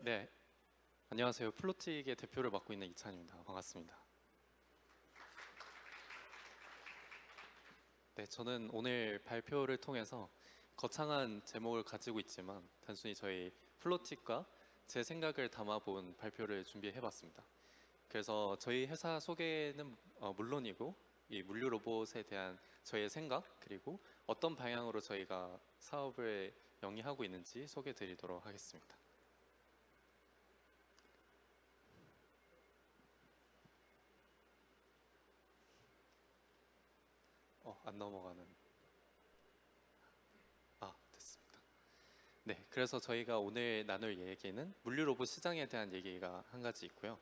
네, 안녕하세요. 플로틱의 대표를 맡고 있는 이찬입니다. 반갑습니다. 네, 저는 오늘 발표를 통해서 거창한 제목을 가지고 있지만 단순히 저희 플로틱과 제 생각을 담아본 발표를 준비해봤습니다. 그래서 저희 회사 소개는 물론이고 이 물류 로봇에 대한 저희의 생각 그리고 어떤 방향으로 저희가 사업을 영위하고 있는지 소개해드리도록 하겠습니다. 안 넘어가는. 됐습니다. 네, 그래서 저희가 오늘 나눌 얘기는 물류 로봇 시장에 대한 얘기가 한 가지 있고요.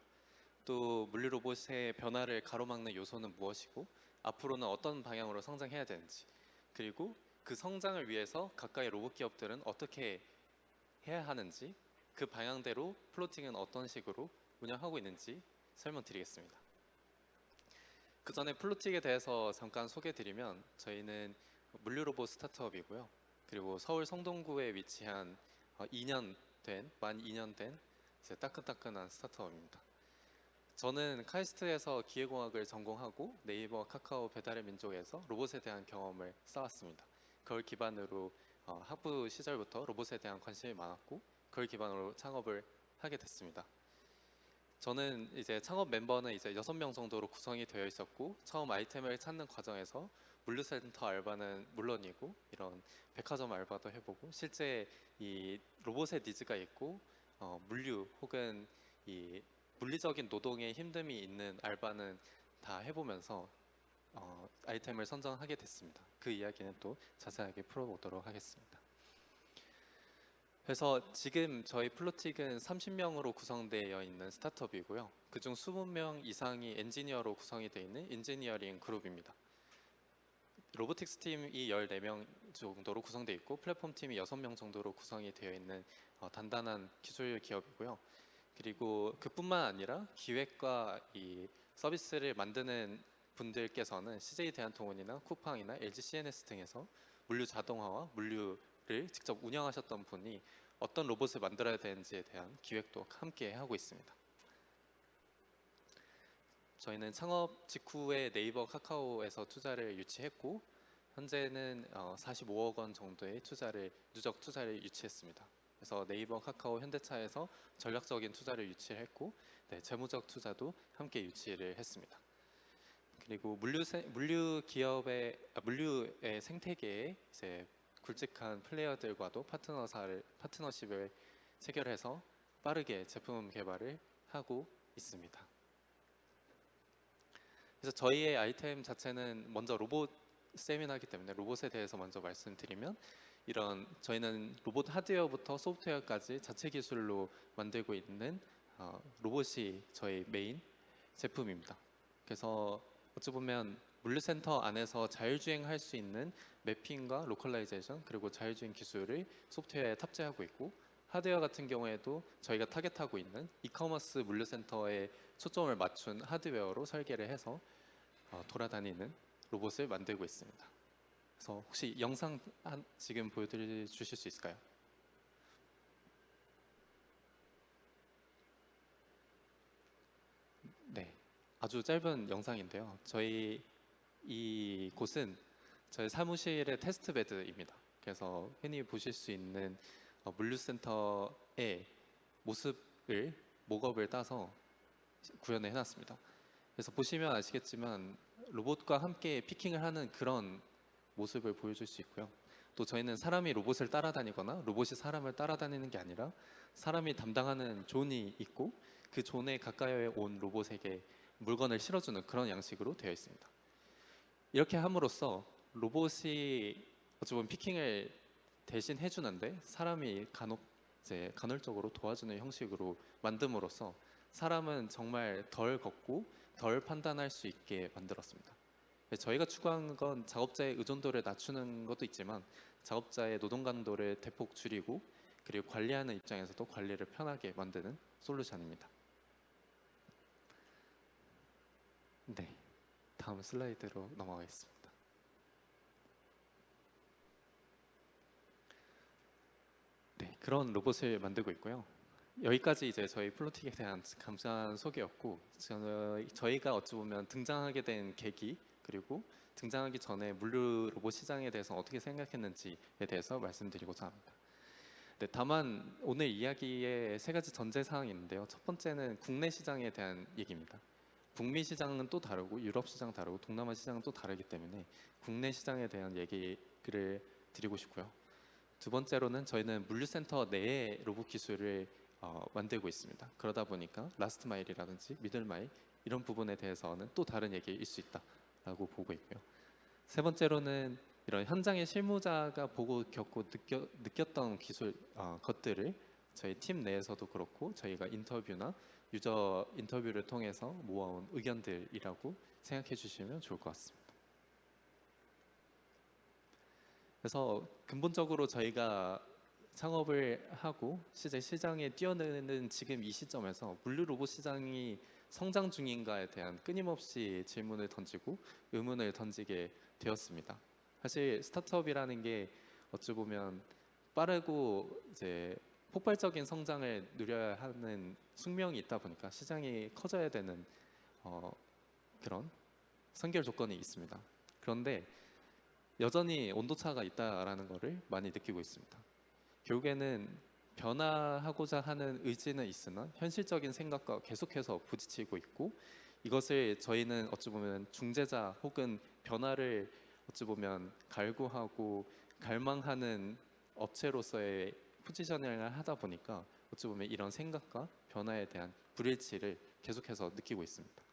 또 물류 로봇의 변화를 가로막는 요소는 무엇이고 앞으로는 어떤 방향으로 성장해야 되는지 그리고 그 성장을 위해서 각각의 로봇 기업들은 어떻게 해야 하는지 그 방향대로 플로팅은 어떤 식으로 운영하고 있는지 설명드리겠습니다. 그 전에 플로틱에 대해서 잠깐 소개드리면 저희는 물류 로봇 스타트업이고요. 그리고 서울 성동구에 위치한 만 2년 된 이제 따끈따끈한 스타트업입니다. 저는 카이스트에서 기계공학을 전공하고 네이버, 카카오, 배달의 민족에서 로봇에 대한 경험을 쌓았습니다. 그걸 기반으로 학부 시절부터 로봇에 대한 관심이 많았고 그걸 기반으로 창업을 하게 됐습니다. 저는 이제 창업 멤버는 이제 6명 정도로 구성이 되어 있었고 처음 아이템을 찾는 과정에서 물류센터 알바는 물론이고 이런 백화점 알바도 해보고 실제 이 로봇의 니즈가 있고 물류 혹은 이 물리적인 노동에 힘듦이 있는 알바는 다 해보면서 아이템을 선정하게 됐습니다. 그 이야기는 또 자세하게 풀어보도록 하겠습니다. 그래서 지금 저희 플로틱은 30명으로 구성되어 있는 스타트업이고요. 그중 20명 이상이 엔지니어로 구성이 되어 있는 엔지니어링 그룹입니다. 로보틱스 팀이 14명 정도로 구성되어 있고 플랫폼 팀이 6명 정도로 구성이 되어 있는 단단한 기술 기업이고요. 그리고 그뿐만 아니라 기획과 이 서비스를 만드는 분들께서는 CJ 대한통운이나 쿠팡이나 LG CNS 등에서 물류 자동화와 물류를 직접 운영하셨던 분이 어떤 로봇을 만들어야 되는지에 대한 기획도 함께 하고 있습니다. 저희는 창업 직후에 네이버, 카카오에서 투자를 유치했고 현재는 45억 원 정도의 누적 투자를 유치했습니다. 그래서 네이버, 카카오, 현대차에서 전략적인 투자를 유치했고 재무적 투자도 함께 유치를 했습니다. 그리고 물류의 생태계에 이제 굵직한 플레이어들과도 파트너십을 체결해서 빠르게 제품 개발을 하고 있습니다. 그래서 저희의 아이템 자체는 먼저 로봇 세미나이기 때문에 로봇에 대해서 먼저 말씀드리면 저희는 로봇 하드웨어부터 소프트웨어까지 자체 기술로 만들고 있는 로봇이 저희 메인 제품입니다. 그래서 어찌 보면 물류센터 안에서 자율주행할 수 있는 매핑과 로컬라이제이션 그리고 자율주행 기술을 소프트웨어에 탑재하고 있고 하드웨어 같은 경우에도 저희가 타겟하고 있는 이커머스 물류센터에 초점을 맞춘 하드웨어로 설계를 해서 돌아다니는 로봇을 만들고 있습니다. 그래서 혹시 영상 지금 보여주실 수 있을까요? 네, 아주 짧은 영상인데요. 저희 이 곳은 저희 사무실의 테스트 베드입니다. 그래서 흔히 보실 수 있는 물류센터의 모습을 목업을 따서 구현을 해놨습니다. 그래서 보시면 아시겠지만 로봇과 함께 피킹을 하는 그런 모습을 보여줄 수 있고요. 또 저희는 사람이 로봇을 따라다니거나 로봇이 사람을 따라다니는 게 아니라 사람이 담당하는 존이 있고 그 존에 가까이 온 로봇에게 물건을 실어주는 그런 양식으로 되어 있습니다. 이렇게 함으로써 로봇이 어찌 보면 피킹을 대신 해주는데 사람이 이제 간헐적으로 도와주는 형식으로 만듦으로써 사람은 정말 덜 걷고 덜 판단할 수 있게 만들었습니다. 저희가 추구한 건 작업자의 의존도를 낮추는 것도 있지만 작업자의 노동 강도를 대폭 줄이고 그리고 관리하는 입장에서도 관리를 편하게 만드는 솔루션입니다. 네, 다음 슬라이드로 넘어가겠습니다. 네, 그런 로봇을 만들고 있고요. 여기까지 이제 저희 플로틱에 대한 감사한 소개였고, 저희가 어찌 보면 등장하게 된 계기, 그리고 등장하기 전에 물류 로봇 시장에 대해서 어떻게 생각했는지에 대해서 말씀드리고자 합니다. 네, 다만 오늘 이야기에 세 가지 전제 사항이 있는데요. 첫 번째는 국내 시장에 대한 얘기입니다. 북미 시장은 또 다르고 유럽 시장 다르고 동남아 시장은 또 다르기 때문에 국내 시장에 대한 얘기를 드리고 싶고요. 두 번째로는 저희는 물류센터 내에 로봇 기술을 만들고 있습니다. 그러다 보니까 라스트 마일이라든지 미들 마일 이런 부분에 대해서는 또 다른 얘기일 수 있다라고 보고 있고요. 세 번째로는 이런 현장의 실무자가 보고 겪고 느꼈던 기술 것들을 저희 팀 내에서도 그렇고 저희가 인터뷰나 유저 인터뷰를 통해서 모아온 의견들이라고 생각해 주시면 좋을 것 같습니다. 그래서 근본적으로 저희가 창업을 하고 실제 시장에 뛰어드는 지금 이 시점에서 물류 로봇 시장이 성장 중인가에 대한 끊임없이 질문을 던지고 의문을 던지게 되었습니다. 사실 스타트업이라는 게 어찌 보면 빠르고 이제 폭발적인 성장을 누려야 하는 숙명이 있다 보니까 시장이 커져야 되는 그런 선결 조건이 있습니다. 그런데 여전히 온도차가 있다라는 것을 많이 느끼고 있습니다. 결국에는 변화하고자 하는 의지는 있으나 현실적인 생각과 계속해서 부딪히고 있고, 이것을 저희는 어찌 보면 중재자 혹은 변화를 어찌 보면 갈구하고 갈망하는 업체로서의 포지셔닝을 하다 보니까 어찌 보면 이런 생각과 변화에 대한 불일치를 계속해서 느끼고 있습니다.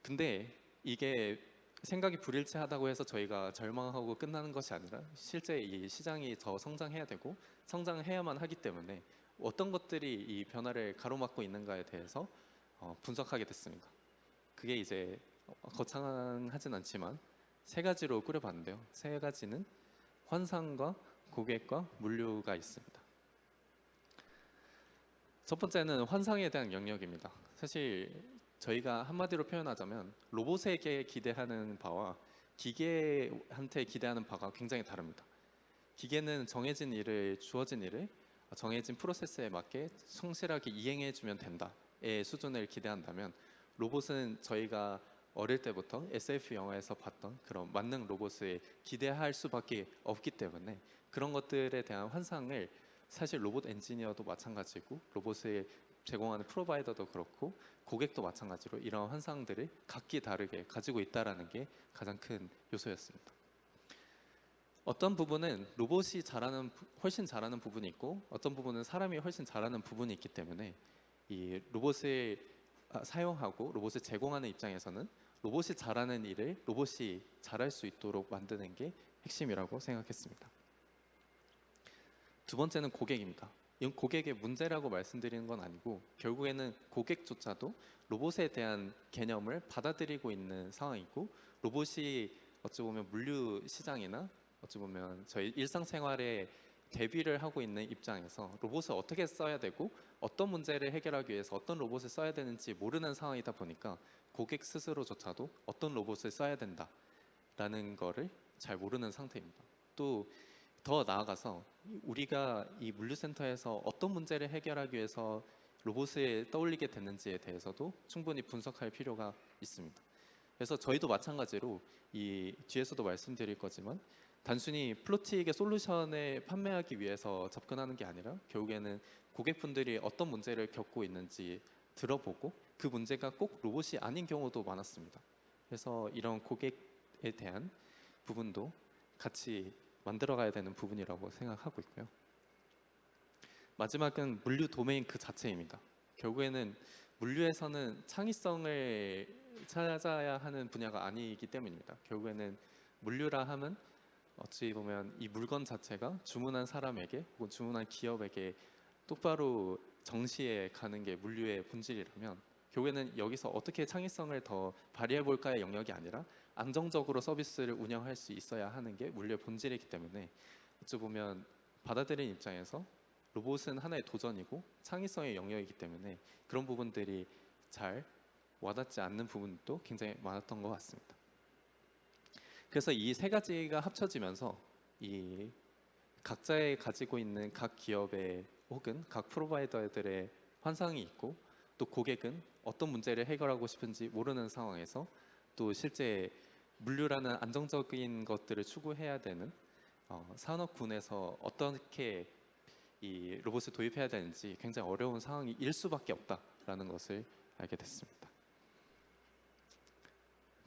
근데 이게 생각이 불일치하다고 해서 저희가 절망하고 끝나는 것이 아니라 실제 이 시장이 더 성장해야 되고 성장해야만 하기 때문에 어떤 것들이 이 변화를 가로막고 있는가에 대해서 분석하게 됐습니다. 그게 이제 거창하진 않지만 세 가지로 꾸려봤는데요. 세 가지는 환상과 고객과 물류가 있습니다. 첫 번째는 환상에 대한 영역입니다. 사실 저희가 한마디로 표현하자면 로봇에게 기대하는 바와 기계한테 기대하는 바가 굉장히 다릅니다. 기계는 정해진 일을 주어진 일을 정해진 프로세스에 맞게 성실하게 이행해주면 된다의 수준을 기대한다면, 로봇은 저희가 어릴 때부터 SF 영화에서 봤던 그런 만능 로봇을 기대할 수밖에 없기 때문에 그런 것들에 대한 환상을 사실 로봇 엔지니어도 마찬가지고 로봇을 제공하는 프로바이더도 그렇고 고객도 마찬가지로 이런 환상들을 각기 다르게 가지고 있다는 게 가장 큰 요소였습니다. 어떤 부분은 로봇이 훨씬 잘하는 부분이 있고 어떤 부분은 사람이 훨씬 잘하는 부분이 있기 때문에 이 로봇을 사용하고 로봇을 제공하는 입장에서는 로봇이 잘하는 일을 로봇이 잘할 수 있도록 만드는 게 핵심이라고 생각했습니다. 두 번째는 고객입니다. 이건 고객의 문제라고 말씀드리는 건 아니고 결국에는 고객조차도 로봇에 대한 개념을 받아들이고 있는 상황이고, 로봇이 어찌 보면 물류 시장이나 어찌 보면 저희 일상생활에 대비를 하고 있는 입장에서 로봇을 어떻게 써야 되고 어떤 문제를 해결하기 위해서 어떤 로봇을 써야 되는지 모르는 상황이다 보니까 고객 스스로조차도 어떤 로봇을 써야 된다라는 거를 잘 모르는 상태입니다. 또 더 나아가서 우리가 이 물류센터에서 어떤 문제를 해결하기 위해서 로봇을 떠올리게 됐는지에 대해서도 충분히 분석할 필요가 있습니다. 그래서 저희도 마찬가지로 이 뒤에서도 말씀드릴 거지만 단순히 플로틱의 솔루션을 판매하기 위해서 접근하는 게 아니라 결국에는 고객분들이 어떤 문제를 겪고 있는지 들어보고 그 문제가 꼭 로봇이 아닌 경우도 많았습니다. 그래서 이런 고객에 대한 부분도 같이 만들어가야 되는 부분이라고 생각하고 있고요. 마지막은 물류 도메인 그 자체입니다. 결국에는 물류에서는 창의성을 찾아야 하는 분야가 아니기 때문입니다. 결국에는 물류라 하면 어찌 보면 이 물건 자체가 주문한 사람에게 혹은 주문한 기업에게 똑바로 정시에 가는 게 물류의 본질이라면, 결국에는 여기서 어떻게 창의성을 더 발휘해 볼까의 영역이 아니라 안정적으로 서비스를 운영할 수 있어야 하는 게 물류의 본질이기 때문에 어찌 보면 받아들이는 입장에서 로봇은 하나의 도전이고 창의성의 영역이기 때문에 그런 부분들이 잘 와닿지 않는 부분도 굉장히 많았던 것 같습니다. 그래서 이 세 가지가 합쳐지면서 이 각자의 가지고 있는 각 기업의 혹은 각 프로바이더들의 환상이 있고 또 고객은 어떤 문제를 해결하고 싶은지 모르는 상황에서 또 실제 물류라는 안정적인 것들을 추구해야 되는 산업군에서 어떻게 이 로봇을 도입해야 되는지 굉장히 어려운 상황일 수밖에 없다라는 것을 알게 됐습니다.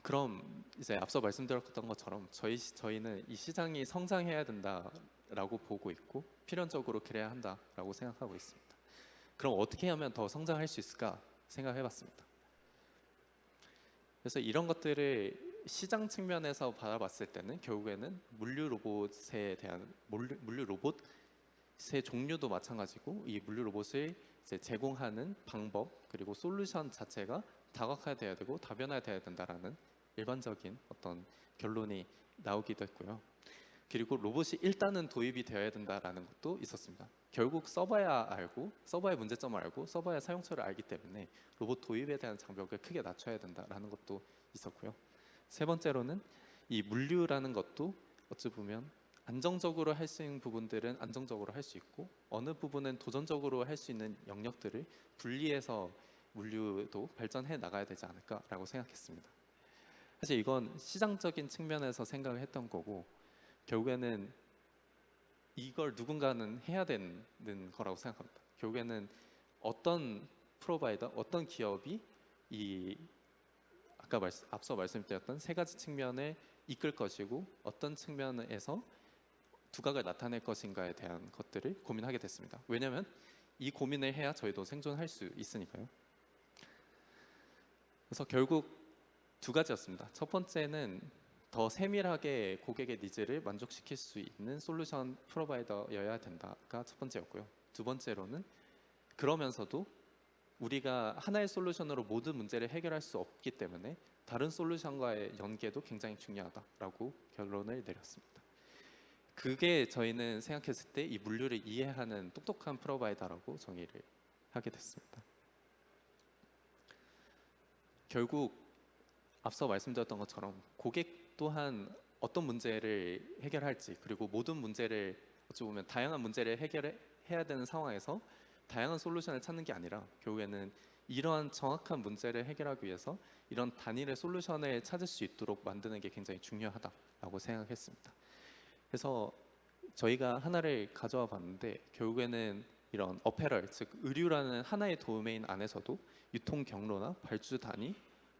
그럼 이제 앞서 말씀드렸던 것처럼 저희는 이 시장이 성장해야 된다라고 보고 있고 필연적으로 그래야 한다라고 생각하고 있습니다. 그럼 어떻게 하면 더 성장할 수 있을까 생각해봤습니다. 그래서 이런 것들을 시장 측면에서 바라봤을 때는 결국에는 물류 로봇에 대한 물류 로봇의 종류도 마찬가지고 이 물류 로봇을 이제 제공하는 방법 그리고 솔루션 자체가 다각화돼야 되고 다변화돼야 된다라는 일반적인 어떤 결론이 나오기도 했고요. 그리고 로봇이 일단은 도입이 되어야 된다라는 것도 있었습니다. 결국 써봐야 알고 써봐야 문제점을 알고 써봐야 사용처를 알기 때문에 로봇 도입에 대한 장벽을 크게 낮춰야 된다라는 것도 있었고요. 세 번째로는 이 물류라는 것도 어찌 보면 안정적으로 할 수 있는 부분들은 안정적으로 할 수 있고 어느 부분은 도전적으로 할 수 있는 영역들을 분리해서 물류도 발전해 나가야 되지 않을까라고 생각했습니다. 사실 이건 시장적인 측면에서 생각을 했던 거고 결국에는 이걸 누군가는 해야 되는 거라고 생각합니다. 결국에는 어떤 프로바이더, 어떤 기업이 이 앞서 말씀드렸던 세 가지 측면을 이끌 것이고 어떤 측면에서 두각을 나타낼 것인가에 대한 것들을 고민하게 됐습니다. 왜냐하면 이 고민을 해야 저희도 생존할 수 있으니까요. 그래서 결국 두 가지였습니다. 첫 번째는 더 세밀하게 고객의 니즈를 만족시킬 수 있는 솔루션 프로바이더여야 된다가 첫 번째였고요. 두 번째로는 그러면서도 우리가 하나의 솔루션으로 모든 문제를 해결할 수 없기 때문에 다른 솔루션과의 연계도 굉장히 중요하다라고 결론을 내렸습니다. 그게 저희는 생각했을 때 이 물류를 이해하는 똑똑한 프로바이더라고 정의를 하게 됐습니다. 결국 앞서 말씀드렸던 것처럼 고객 또한 어떤 문제를 해결할지 그리고 모든 문제를 어찌 보면 다양한 문제를 해결해야 되는 상황에서 다양한 솔루션을 찾는 게 아니라 결국에는 이러한 정확한 문제를 해결하기 위해서 이런 단일의 솔루션을 찾을 수 있도록 만드는 게 굉장히 중요하다라고 생각했습니다. 그래서 저희가 하나를 가져와 봤는데 결국에는 이런 어페럴, 즉 의류라는 하나의 도메인 안에서도 유통 경로나 발주 단위,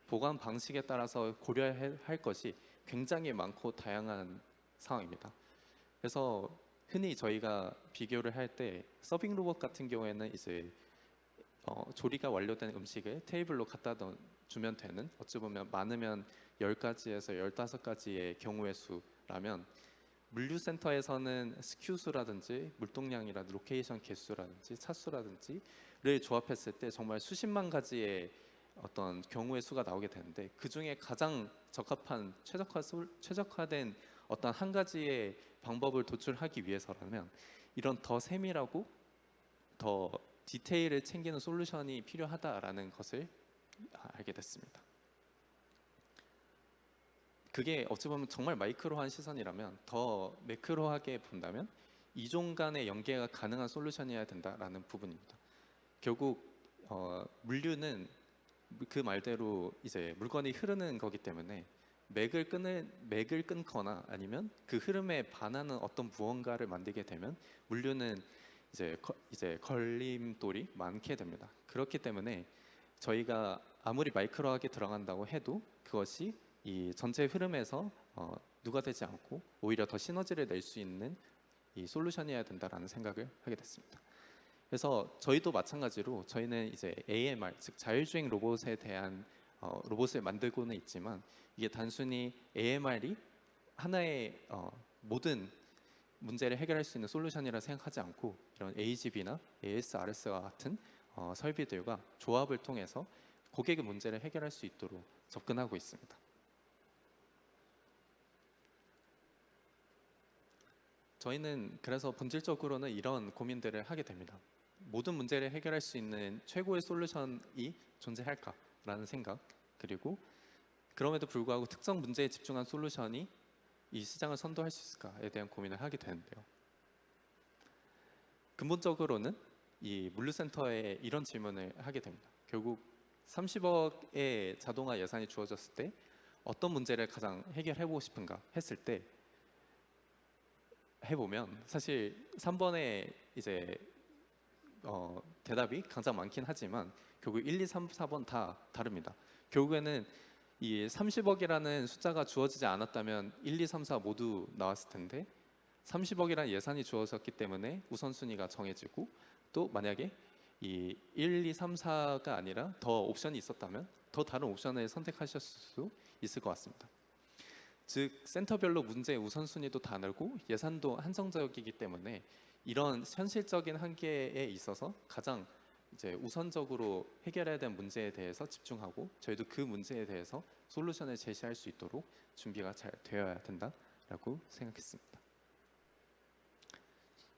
보관 방식에 따라서 고려해야 할 것이 굉장히 많고 다양한 상황입니다. 그래서 흔히 저희가 비교를 할 때 서빙 로봇 같은 경우에는 이제 조리가 완료된 음식을 테이블로 갖다 주면 되는 어찌 보면 많으면 10가지에서 15가지의 경우의 수라면 물류센터에서는 스큐 수라든지 물동량이라든지 로케이션 개수라든지 차수라든지를 조합했을 때 정말 수십만 가지의 어떤 경우의 수가 나오게 되는데 그 중에 가장 적합한 최적화된 어떤 한 가지의 방법을 도출하기 위해서라면 이런 더 세밀하고 더 디테일을 챙기는 솔루션이 필요하다라는 것을 알게 됐습니다. 그게 어찌 보면 정말 마이크로한 시선이라면 더 매크로하게 본다면 이종 간의 연계가 가능한 솔루션이어야 된다라는 부분입니다. 결국 물류는 그 말대로 이제 물건이 흐르는 거기 때문에 맥을 끊거나 아니면 그 흐름에 반하는 어떤 무언가를 만들게 되면 물류는 이제 걸림돌이 많게 됩니다. 그렇기 때문에 저희가 아무리 마이크로하게 들어간다고 해도 그것이 이 전체 흐름에서 누가되지 않고 오히려 더 시너지를 낼 수 있는 이 솔루션이어야 된다라는 생각을 하게 됐습니다. 그래서 저희도 마찬가지로 저희는 이제 AMR 즉 자율주행 로봇에 대한 로봇을 만들고는 있지만 이게 단순히 AMR이 하나의 모든 문제를 해결할 수 있는 솔루션이라 생각하지 않고 이런 AGV나 ASRS와 같은 설비들과 조합을 통해서 고객의 문제를 해결할 수 있도록 접근하고 있습니다. 저희는 그래서 본질적으로는 이런 고민들을 하게 됩니다. 모든 문제를 해결할 수 있는 최고의 솔루션이 존재할까라는 생각, 그리고 그럼에도 불구하고 특정 문제에 집중한 솔루션이 이 시장을 선도할 수 있을까에 대한 고민을 하게 되는데요. 근본적으로는 이 물류센터에 이런 질문을 하게 됩니다. 결국 30억의 자동화 예산이 주어졌을 때 어떤 문제를 가장 해결해보고 싶은가 했을 때 해보면 사실 3번에 이제 대답이 가장 많긴 하지만 결국 1, 2, 3, 4번 다 다릅니다. 결국에는 이 30억이라는 숫자가 주어지지 않았다면 1, 2, 3, 4 모두 나왔을 텐데 30억이라는 예산이 주어졌기 때문에 우선순위가 정해지고 또 만약에 이 1, 2, 3, 4가 아니라 더 옵션이 있었다면 더 다른 옵션을 선택하실 수 있을 것 같습니다. 즉 센터별로 문제의 우선순위도 다르고 예산도 한정적이기 때문에 이런 현실적인 한계에 있어서 가장 이제 우선적으로 해결해야 되는 문제에 대해서 집중하고 저희도 그 문제에 대해서 솔루션을 제시할 수 있도록 준비가 잘 되어야 된다라고 생각했습니다.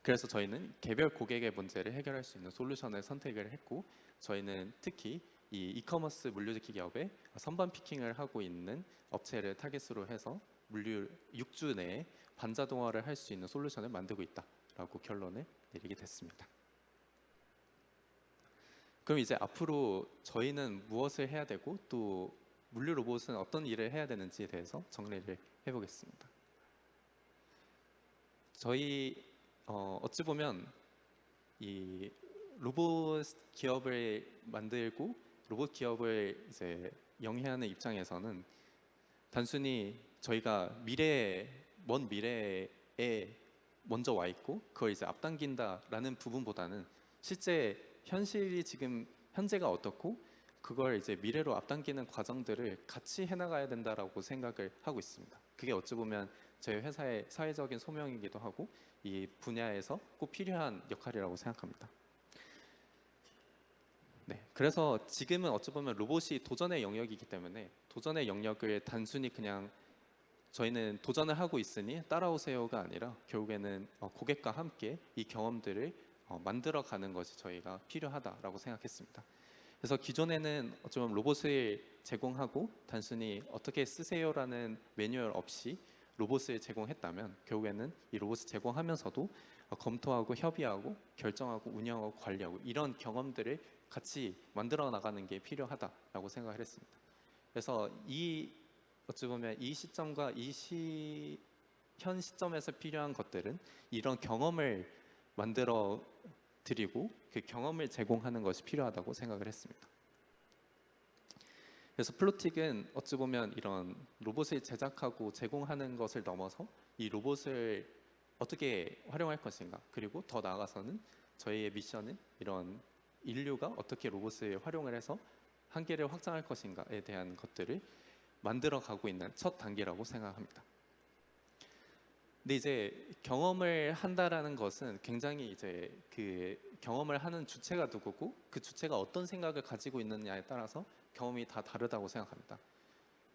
그래서 저희는 개별 고객의 문제를 해결할 수 있는 솔루션을 선택을 했고 저희는 특히 이 이커머스 물류 기업에 선반 피킹을 하고 있는 업체를 타겟으로 해서 물류 6주 내에 반자동화를 할 수 있는 솔루션을 만들고 있다라고 결론을 내리게 됐습니다. 그럼 이제 앞으로 저희는 무엇을 해야 되고 또 물류 로봇은 어떤 일을 해야 되는지에 대해서 정리를 해보겠습니다. 저희 어찌 보면 이 로봇 기업을 만들고 로봇 기업을 이제 영위하는 입장에서는 단순히 저희가 먼 미래에 먼저 와 있고 그걸 이제 앞당긴다라는 부분보다는 실제 현실이 지금 현재가 어떻고 그걸 이제 미래로 앞당기는 과정들을 같이 해나가야 된다라고 생각을 하고 있습니다. 그게 어찌 보면 저희 회사의 사회적인 소명이기도 하고 이 분야에서 꼭 필요한 역할이라고 생각합니다. 네, 그래서 지금은 어찌 보면 로봇이 도전의 영역이기 때문에 도전의 영역을 단순히 그냥 저희는 도전을 하고 있으니 따라오세요가 아니라 결국에는 고객과 함께 이 경험들을 만들어가는 것이 저희가 필요하다라고 생각했습니다. 그래서 기존에는 어쩌면 로봇을 제공하고 단순히 어떻게 쓰세요라는 매뉴얼 없이 로봇을 제공했다면 결국에는 이 로봇을 제공하면서도 검토하고 협의하고 결정하고 운영하고 관리하고 이런 경험들을 같이 만들어 나가는 게 필요하다라고 생각을 했습니다. 그래서 어찌 보면 이 시점과 현 시점에서 필요한 것들은 이런 경험을 만들어 드리고 그 경험을 제공하는 것이 필요하다고 생각을 했습니다. 그래서 플로틱은 어찌 보면 이런 로봇을 제작하고 제공하는 것을 넘어서 이 로봇을 어떻게 활용할 것인가 그리고 더 나아가서는 저희의 미션은 이런 인류가 어떻게 로봇을 활용을 해서 한계를 확장할 것인가에 대한 것들을 만들어 가고 있는 첫 단계라고 생각합니다. 근데 이제 경험을 한다라는 것은 굉장히 이제 그 경험을 하는 주체가 누구고 그 주체가 어떤 생각을 가지고 있느냐에 따라서 경험이 다 다르다고 생각합니다.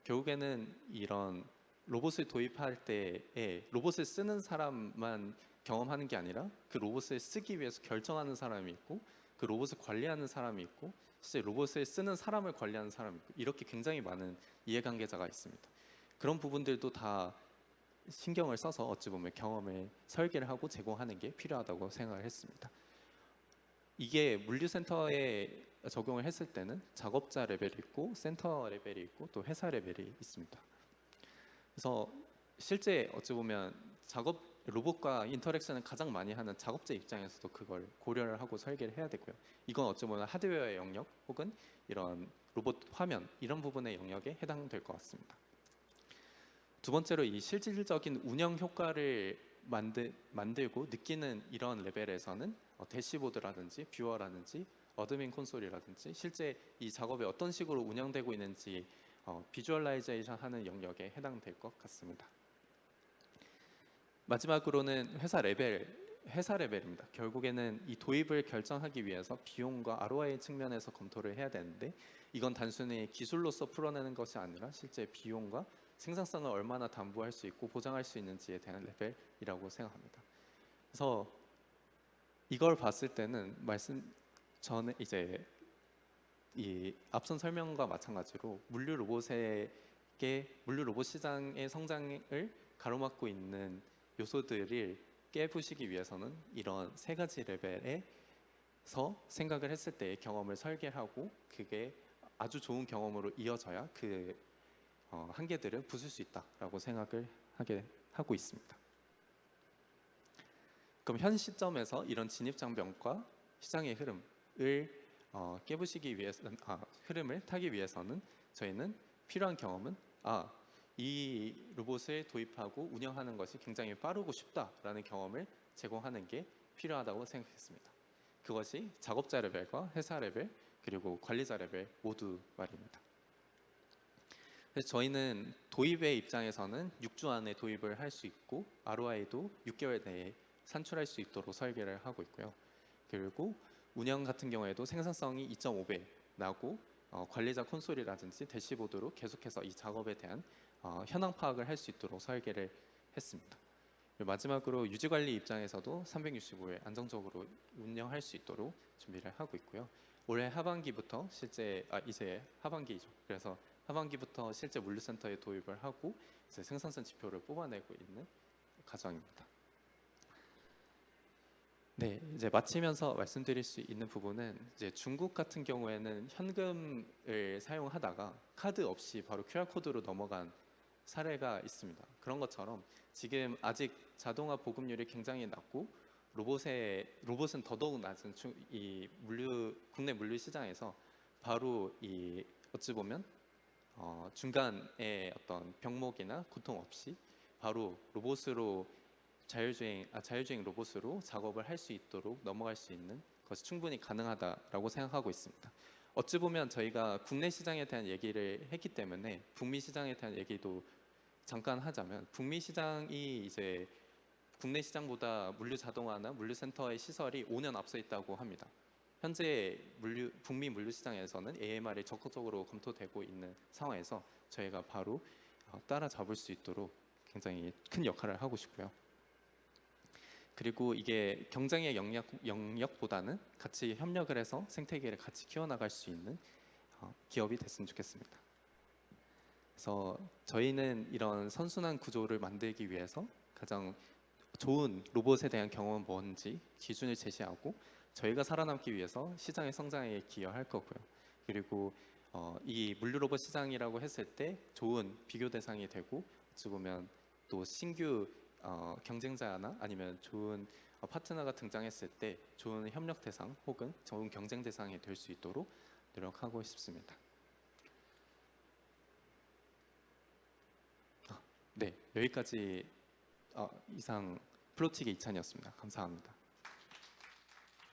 결국에는 이런 로봇을 도입할 때에 로봇을 쓰는 사람만 경험하는 게 아니라 그 로봇을 쓰기 위해서 결정하는 사람이 있고 그 로봇을 관리하는 사람이 있고 실제 로봇을 쓰는 사람을 관리하는 사람이 있고 이렇게 굉장히 많은 이해관계자가 있습니다. 그런 부분들도 다 신경을 써서 어찌 보면 경험을 설계를 하고 제공하는 게 필요하다고 생각을 했습니다. 이게 물류센터에 적용을 했을 때는 작업자 레벨이 있고 센터 레벨이 있고 또 회사 레벨이 있습니다. 그래서 실제 어찌 보면 로봇과 인터랙션을 가장 많이 하는 작업자 입장에서도 그걸 고려를 하고 설계를 해야 되고요. 이건 어찌 보면 하드웨어의 영역 혹은 이런 로봇 화면 이런 부분의 영역에 해당될 것 같습니다. 두 번째로 이 실질적인 운영 효과를 만들고 느끼는 이런 레벨에서는 대시보드라든지 뷰어라든지 어드민 콘솔이라든지 실제 이 작업이 어떤 식으로 운영되고 있는지 비주얼라이제이션 하는 영역에 해당될 것 같습니다. 마지막으로는 회사 레벨입니다. 결국에는 이 도입을 결정하기 위해서 비용과 ROI 측면에서 검토를 해야 되는데 이건 단순히 기술로서 풀어내는 것이 아니라 실제 비용과 생산성을 얼마나 담보할 수 있고 보장할 수 있는지에 대한 레벨이라고 생각합니다. 그래서 이걸 봤을 때는 전에 이제 이 앞선 설명과 마찬가지로 물류 로봇 시장의 성장을 가로막고 있는 요소들을 깨부시기 위해서는 이런 세 가지 레벨에서 생각을 했을 때의 경험을 설계하고 그게 아주 좋은 경험으로 이어져야 그 한계들을 부술 수 있다라고 생각을 하고 있습니다. 그럼 현 시점에서 이런 진입장벽과 시장의 흐름을 깨부시기 위해서 흐름을 타기 위해서는 저희는 필요한 경험은 이 로봇을 도입하고 운영하는 것이 굉장히 빠르고 쉽다라는 경험을 제공하는 게 필요하다고 생각했습니다. 그것이 작업자 레벨과 회사 레벨 그리고 관리자 레벨 모두 말입니다. 그래서 저희는 도입의 입장에서는 6주 안에 도입을 할 수 있고 ROI도 6개월 내에 산출할 수 있도록 설계를 하고 있고요. 그리고 운영 같은 경우에도 생산성이 2.5배 나고 관리자 콘솔이라든지 대시보드로 계속해서 이 작업에 대한 현황 파악을 할 수 있도록 설계를 했습니다. 마지막으로 유지관리 입장에서도 365일 안정적으로 운영할 수 있도록 준비를 하고 있고요. 올해 하반기부터 이제 하반기죠. 그래서 하반기부터 실제 물류센터에 도입을 하고 이제 생산성 지표를 뽑아내고 있는 과정입니다. 네, 이제 마치면서 말씀드릴 수 있는 부분은 이제 중국 같은 경우에는 현금을 사용하다가 카드 없이 바로 QR 코드로 넘어간 사례가 있습니다. 그런 것처럼 지금 아직 자동화 보급률이 굉장히 낮고 로봇은 더더욱 낮은 이 국내 물류 시장에서 바로 이 어찌 보면 중간에 어떤 병목이나 고통 없이 바로 자율주행 로봇으로 작업을 할 수 있도록 넘어갈 수 있는 것이 충분히 가능하다라고 생각하고 있습니다. 어찌 보면 저희가 국내 시장에 대한 얘기를 했기 때문에 북미 시장에 대한 얘기도 잠깐 하자면 북미 시장이 이제 국내 시장보다 물류 자동화나 물류센터의 시설이 5년 앞서 있다고 합니다. 현재 북미 물류 시장에서는 AMR이 적극적으로 검토되고 있는 상황에서 저희가 바로 따라잡을 수 있도록 굉장히 큰 역할을 하고 싶고요. 그리고 이게 경쟁의 영역보다는 같이 협력을 해서 생태계를 같이 키워나갈 수 있는 기업이 됐으면 좋겠습니다. 그래서 저희는 이런 선순환 구조를 만들기 위해서 가장 좋은 로봇에 대한 경험은 뭔지 기준을 제시하고 저희가 살아남기 위해서 시장의 성장에 기여할 거고요. 그리고 이 물류로봇 시장이라고 했을 때 좋은 비교 대상이 되고 어찌 보면 또 신규 경쟁자나 아니면 좋은 파트너가 등장했을 때 좋은 협력 대상 혹은 좋은 경쟁 대상이 될 수 있도록 노력하고 싶습니다. 네, 여기까지 이상 플로틱의 이찬이었습니다. 감사합니다.